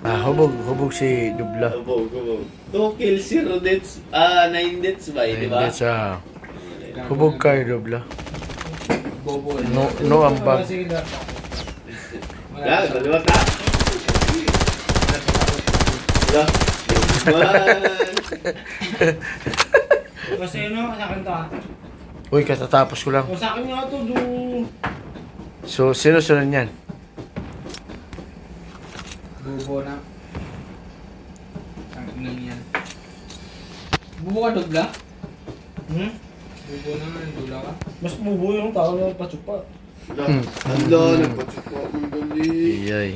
Hubog si Dubla. Hubog. 2 kills, 0 deaths. 9 deaths ba, di ba? Hindi sa hubog kayo, Dubla. Bobo. No ambag. Dalawa ta. Kasi ano, sa akin to ah. Uy, katatapos ko lang. O sa akin nga to, So, sino sunod yan? Bobo na. Ang inang yan. Bobo ka, Dubla? Bobo na, Dubla ka? Mas bubo yung tao na patsupa. Nagpatsupa akong dali. Iyay.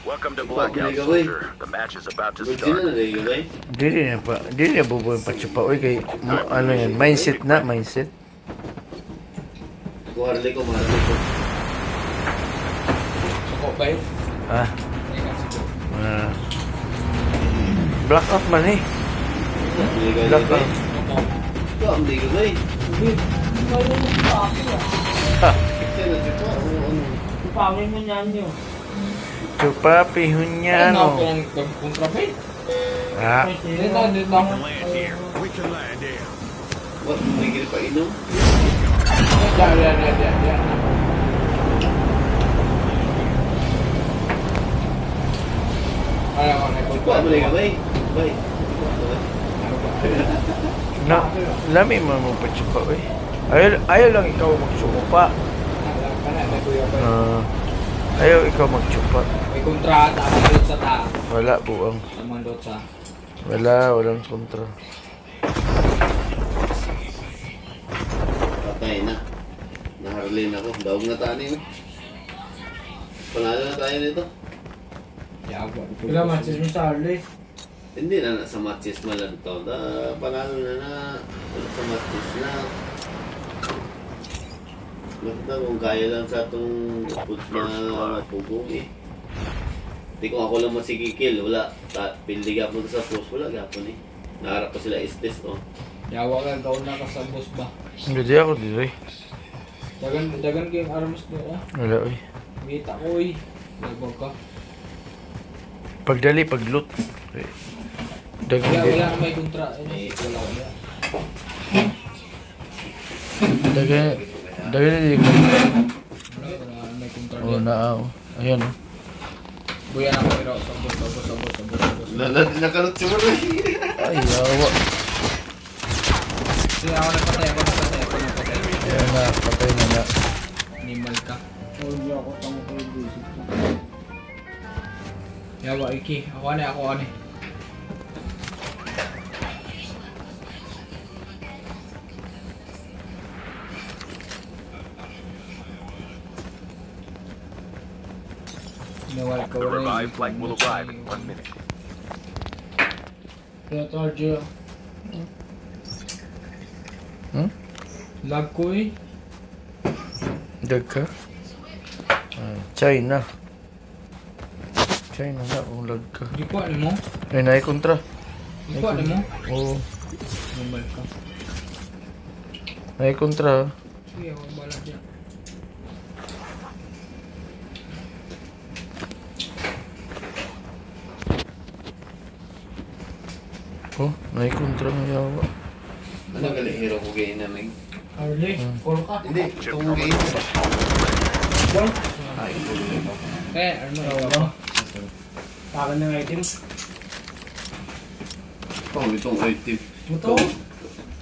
Welcome to Blackout, soldier. The match is about to start. Hindi na bubo yung patsupa. Uy, kay, ano yan? Mindset. Kuharli ko. Suko ba yun? Ah, Ay, kasi ko. blackout man eh. Blackout. Ito, ang ligo ba eh. Hindi kayo yung pangin ah. Kasi nagsipa, Pangin mo niyan yun. Chupapi Ay, Hunyano. nagkontrabate. Ah, Dito. We can land here. What? May gili pa inom? Yan. Ay, ako, Kuha mo ligo ba eh. Bay. lami mo patsupa uy. Ayaw lang ikaw magsupa. Ayaw ikaw magsupa. May kontrata ako doon sa ta. Wala buang. Naman doon sa. Walang kontra. Patay na. Naharlin ako. Daog na tanin. Panalo na tayo nito. Yawa. Kailan matches mo sa Harley? Hindi na sa matches malang to. Panalo na sa matches na. Maganda kung kaya lang sa itong puts na pugong eh. Hindi kung ako lang masigikil, wala. Pildig ako sa post, wala gapon eh. Naharap ko sila is-test oh. Yawa ka, gawin na ka sa boss ba? Hindi ako dito eh. Dagan ko yung arms doon ah. Wala uy. Kita ko eh. Labag ka. Pagdali, pagloot. Dagang Wala din. na may kontra. Wala. Dagan din. Wala na may kontra. Oo, naaw. Ayan o. Buya na ako pero sabos. Nakalot si Maro. Ay, yawa. Sige, ako napatay. Ayan na, patay na na. Animal ka. Hindi ako tango ko yung basic. Yawa, Iki. Ako ane. Nawala ka The wala revived flight will arrive in 1 minute. Kaya to RJ. Lag ko eh. Dag ka? China. China na, ulag ka. Di ko ano mo? Ay, naikontra. Di ko ano mo? Oo, Animal ka. naikontra. Sige, ako balag dyan. Oh, naikontra ng yawa. Ano galing hero ko gain namin? Harley, call ka. Hindi, itong game. Ano mo? Pakan ng items. Itong item. Ito.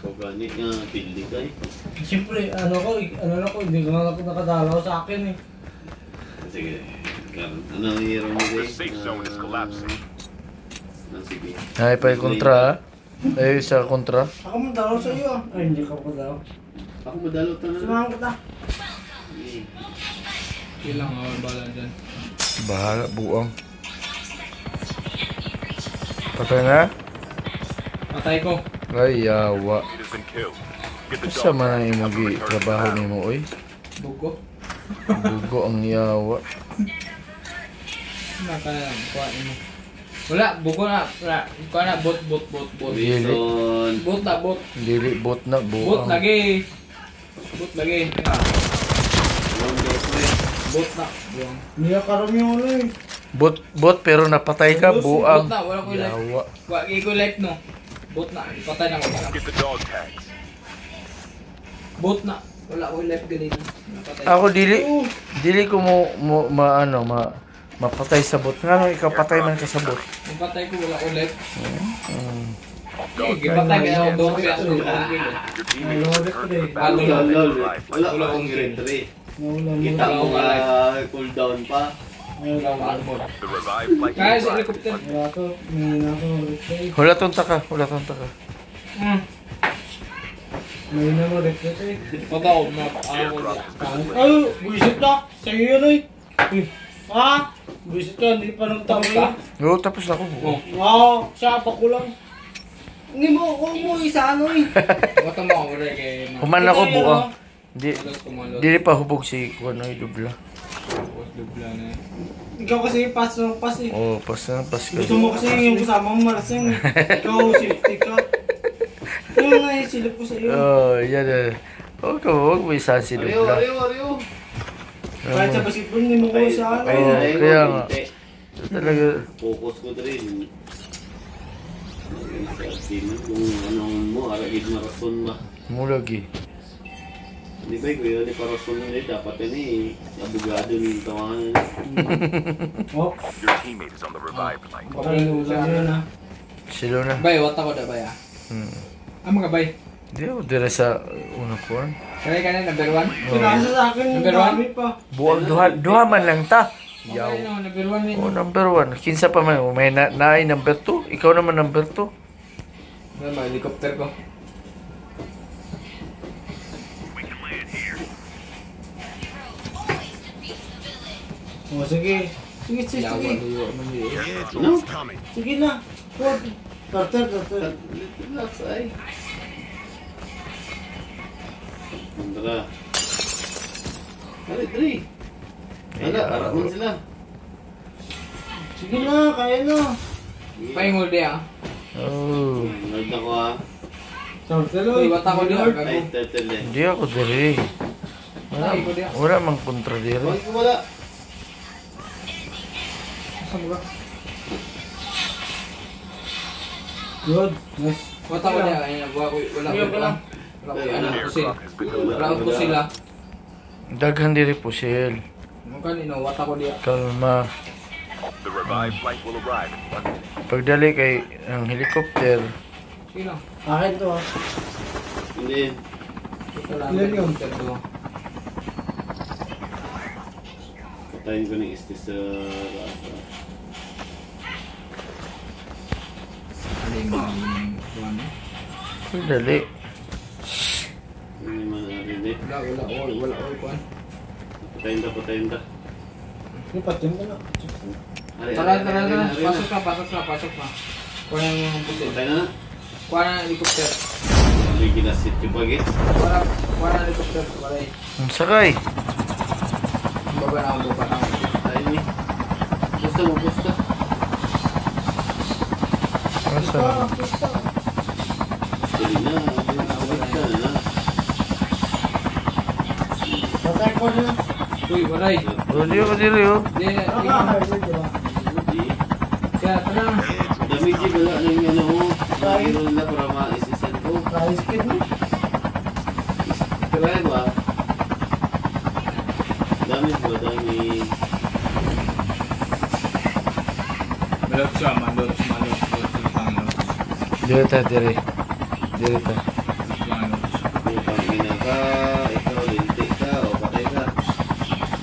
Ikaw gani nga, pildi ka eh. Siyempre, hindi ka nga nakadalaw sa akin eh. Sige, ano ang hero mo The gain? safe zone is collapsing. Sige. Ay, pa yung kontra ha? Ay, sa kontra. Ako madalaw sa iyo ah. Ay, hindi ka madalaw. Ako madalo to na. Samahan kita. Kailang ako balag dyan. Bahala, buang. Patay na? Patay ko. Ay, yawa. It has been killed. Get the Sa dog man tag. ang imong trabaho ni mo, oy. Bugo. Bugo ang yawa. Nakalang, kuha mo. Wala, bugo na. Wala, kuha na, bot. Wilson. Bot na, bot. Dili, bot na, Bot buang. lagi. Bot lagi. Long boss mo eh. Bot na. Buwang. Hindi ka karam yung ano eh. Bot pero napatay ka, buang. Bot na, wala ko life. Yawa. Wagi ko life no. Bot na, patay na ko. Get the dog tags. Bot na, wala ko life ganito. Napatay. Ako dili ko mapatay sa bot. Ngano ikaw patay man ka sa bot. Kung patay ko, wala ko life. Dog Sige, patay ka ako, dog kaya ako. Your teammates Lord, returned to the eh. battle. Lol, Revive wala flight. akong grade 3. Nawala mo. Kita ko cooldown pa. Wala ko armor. The revive flight Kaya will sa arrive. helicopter. Wala to. May ako. Wala tong taka, wala tong taka. May na mo rekret eh. Pataw, armor. Ay, buisit ka. Sa'yo yun eh. Ha? Buisit ka, hindi pa nang Tapos tapos ka? Oo, tapos na ako. Oh. Wow, siya pa ko lang. Hindi mo, huwag mo isa ano eh. Wata mo ako rin kay... Human ako buang. Di Kumalot, kumalot. dili pa hubog si Kuanoy dubla. Tapos dubla na eh. Ikaw kasi pas ng pas eh. Oh, pas na pas ka. Gusto mo kasi yung kasama mo malasing. Ikaw, safety ka. Yung nga yung silip ko sa iyo. Oh, yan eh. Huwag mo isa si Ariyo, dubla. ariyo. Kahit sa basketball, hindi mo ko sa ano. kaya nga. Talaga. Focus ko din. Kung ano mo, aragid na rason ba? Mulagi. Di ba ko yun, para rason na dapat yun eh. Abogado ng tawangan. Oh, Your teammate is on the revive flight. baka nalulang yun ha. Silo na. Bay, wata ko da bay ah. Mga bay. Di ako dire sa una kuan. Kaya ka na, number 1? Pinasa sa akin yung Number one? dami pa. Buang duha man lang ta. Yaw. Okay, no, number 1 rin. Oh, number 1. Kinsa pa man. May naay number 2. Ikaw naman number 2. Ano ba, helicopter ko? Oh, sige. Sige, sige, Yawa, sige. luyo, luyo. No? Sige na. Huwag. Carter, Carter. Relax ay. Tara. Hari, Dre. Ala, araman sila. Sige na, kaya na. Paingol dia. Oh. Nag na ko ha. Carter, Uy, oy. wata ko dia. Ay, Gago. turtle eh. Di ako dire. Ay, ko dia. Wala mang kontra dire. Huwag ko wala. Saan ba? Good. Nice. Wata ko dia. Ay, wala ko. Wala ko. Wala ko. Ano ko sila. Airdrop has been delivered. Wala ko sila. Daghan dire po sel. Mukha nino, wata ko dia. Kalma. The revive flight will arrive in 1 minute. Pagdali kay ang helicopter. Sino? Akin to ha. Hindi. Ito lang. Ilan yun? Helicopter to. Patayin ko ng istis sa rasa. Ano yung mga ano? Pagdali. Hindi man narinig. Wala all kuan. Patayin ta. Yung patin ko na. Hari, Tara, hari, tara, hari, tara. hari na. Pasok na. Kuha na yung pusil. Patay na na. Kuha na yung helicopter. May ginasit yung pagit. Kuha na yung helicopter. Wala eh. Ang sakay. Baba na ako. Tayo ni. Gusto mo, gusto. Asa? Tuloy na. Ulit ka na. Patay ko na. Uy, walay. Oh, di ako dire oh. Di, Nakaka-hard di ba? Hindi. kaya tara. Dami di wala nang ano ho. Mayroon na para maisisan ko. Price kid na. Kaya ba? Dami ba? Dami. Malot siya, malot. Dire ta dire. Dire ta. Putang ina ka. Ikaw lintik ka. O patay ka.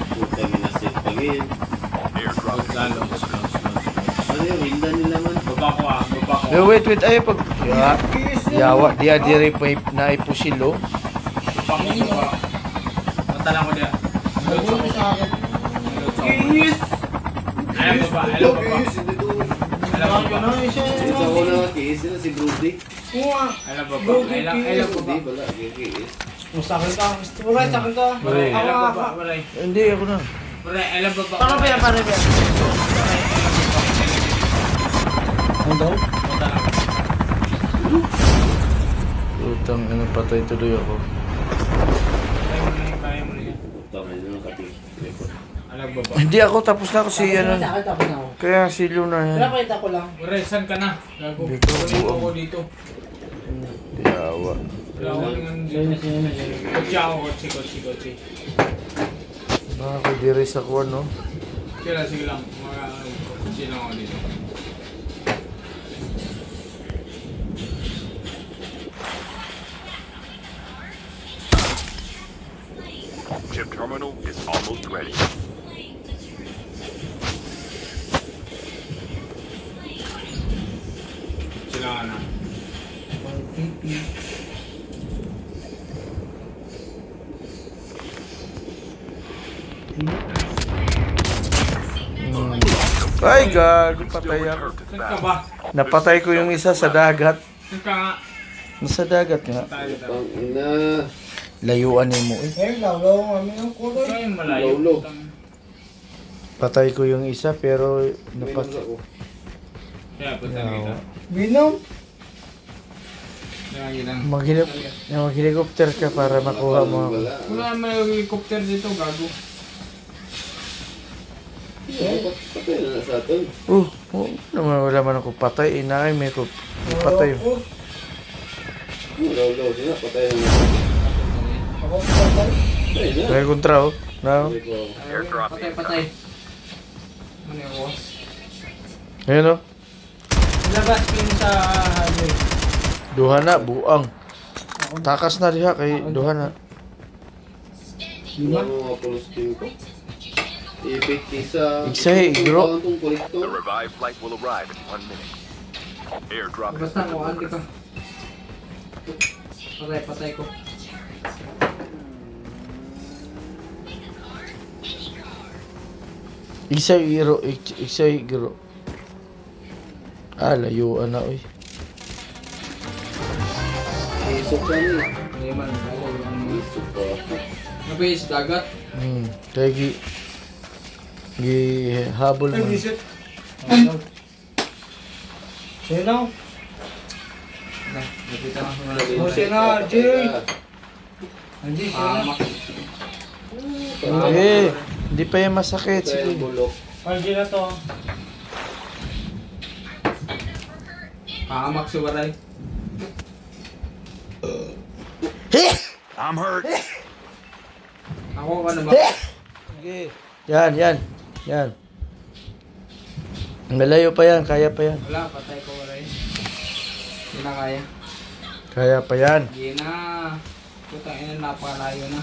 Putang ina sit pagin. Airdrop has been delivered. Ano yung windan nila man? Yo, wait. Ay, pag... Yawa. Dia dire pa na ipusilo. Mata lang ko dia. Huwag mo sa akin. Kinis! Alam ba? Alam ko na siya. Ito ako na kiis na si Brody. Nga. Alam ba? Brody, Alam kinis. ko ba? Brody wala. Kiis. Oh, sa akin ka. Wala, sa akin ka. Wala. Alam Ako, ba? ako. Walay. Hindi ako na. Walay, alam ba? Paano ba yan? Paano ba yan? Ano daw? Mata lang. Utang ano patay tuloy ako. Kaya mo na yan. Putang ina ng kapit. Alam ba? Hindi ako tapos na ako si ano. Sa akin tapos na ako. Kaya ang silo na yan. Pinapakita ko lang. Resan ka na. Gago. Dito, Kunin mo buwang. ako dito. Yawa. Wala ko ng Sino, sino, sino. Kotse ako, kotse. Baka ko diri sa kuwan, no? Sige lang. Mga kotse lang ako dito. Chip terminal is almost ready. Kotse lang na. Ay, gago, patay ako. Saan ka ba? Napatay ko yung isa sa dagat. Saan ka nga? Nasa dagat nga. Tayo. Pang ina. Layuan ni mo eh. Eh, lawlaw kami ng kuloy. Kaya yung malayo. Lolo. Patay ko yung isa pero Minus napatay. ako. Kaya punta kita. Binom. Kaya kita. Mag-helicopter ka para makuha mo. Wala. Wala naman yung helicopter dito, gago. Patay na sa atin. Wala man ako patay. Inakay may ko patay. Law, sila. Patay na. Ako patay. Patay na. May kontra oh. No? Airdrop Patay. Ano yung boss? Ayun oh. Labas ko yun sa highway. Duha na, buang. Takas na diha kay duha na. Wala mo mga pulos team ko. Ibig isa. Igsahe, igro. The revived flight will arrive in 1 minute. Airdrop has Basta been mo, andi delivered. ka. Patay ko. Isa igro. Layuan na oy. Isok ka ni. Hindi man, kaya yung Isok ka. nabis dagat. Kaya habol Ay, man. visit. Sino? Nakita na O, sino? Jay. Hindi, sino? Hindi pa yan masakit. Patay ang Sige. bulok. RG na to. Pahamak si Waray. I'm hurt. Ako ka na ba? Sige. Yan. Malayo pa yan, kaya pa yan. Wala, patay ko Waray. Hindi na kaya. Kaya pa yan. Hindi na. Putang ina, napakalayo na.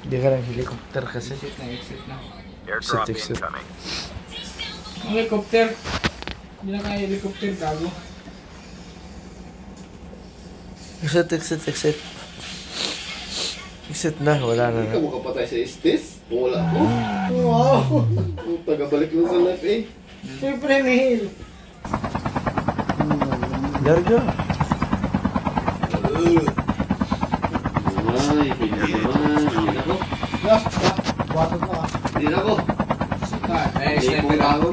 Hindi ka ng helicopter kasi. Exit na. Airdrop Exit. incoming. Ang helicopter. Hindi na kaya helicopter, gago. Exit. Exit na, wala na. Hindi ka makapatay sa istis. Kung wala ko. Wow. Tagabalik lang sa life eh. Siyempre, Mihil. Larga. Ay, hindi na ko. Watot mo ah. Hindi na ko. Eh, Hindi ko sniper ako. ako.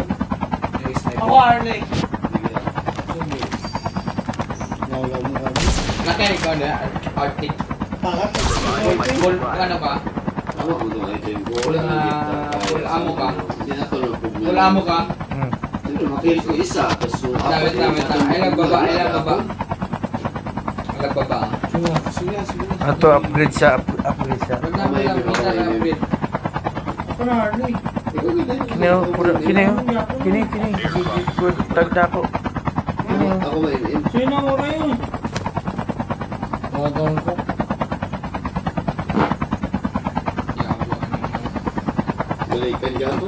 Eh, sniper. Ako, Arley. Laki ikaw na, Arctic. Pangat. Full, ano ka? Ako ang mga item ko. Wala Ah, nang gift. full ammo ka? Hindi na ko lang pugnan. Wala mo ka? Siyempre, makill ko isa. Tapos yung Damit. Ay, nagbaba. Nagbaba. Sige. Ato upgrade siya. Huwag na mo lang, kita na upgrade. Ako na, Arley. Kini. Good, tagda ko. Ako may in. Sino mo kayo? Magang ko. Balikan ka ako.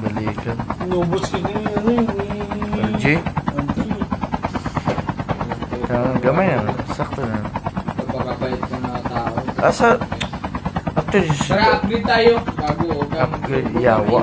Balikan. Nubos ka din yun RJ? Gamay na. Sakto na. Pagpapabait ka na tao. Asa? After Tara, upgrade tayo. Bago, upgrade, yawa.